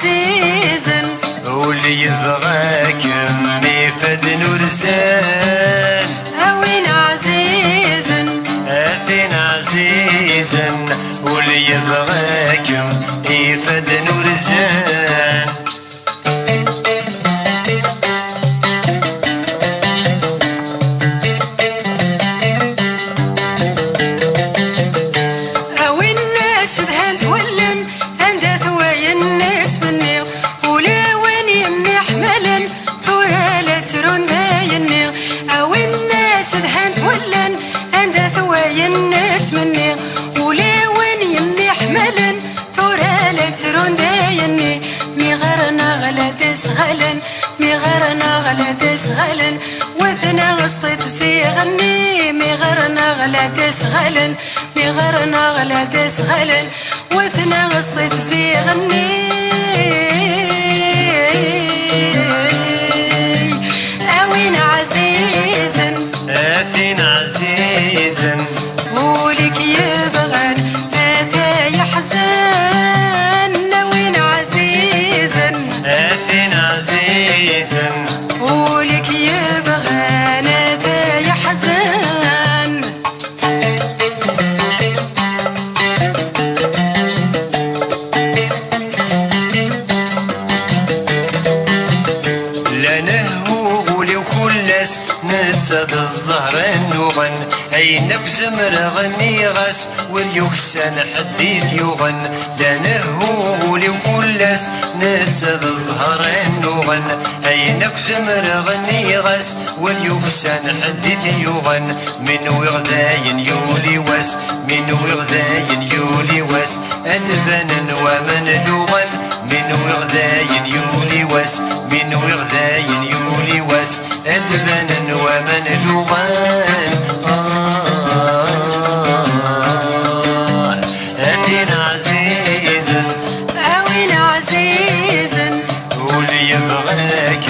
عزيزا واللي يبغاك ميفد نورزان أوين عزيزا أثين عزيزا واللي يبغاك ميفد نورزان أوين ناشد هند ولن هند ثوين نتمني ولا وين يمي حملا ثورة لا ترون دايني أوين ناشد هند ولن هند ثوين نتمني ولا وين يمي حملا ثورة لا ترون دايني مي غرنا غلا تسغلن مي غرنا غلا تسغلن وثنا غسطت سيغني مي غرنا غلا تسغلن مي غرنا غلا تسغلن وثنا غسطت سيغني أوين عزيزا أثين عزيزا ولك يبغن هذا يحزن أوين عزيزا أثين عزيزا ولك يبغن هذا يحزن لا نهو ولو كلس نتسد الزهر النوغن عينك زمر غني غس واليكسان حديث يغن لا نهو ولو كلس نتسد الزهر النوغن عينك زمر غني غس واليكسان حديث يغن من وغداين يولي وس من وغداين يولي وس أدفن ومن لغن من وغداين يولي وس من وغداين يولي وس أدبنا ومن لغان أثين عزيزا أوين عزيزا واللي يبغاك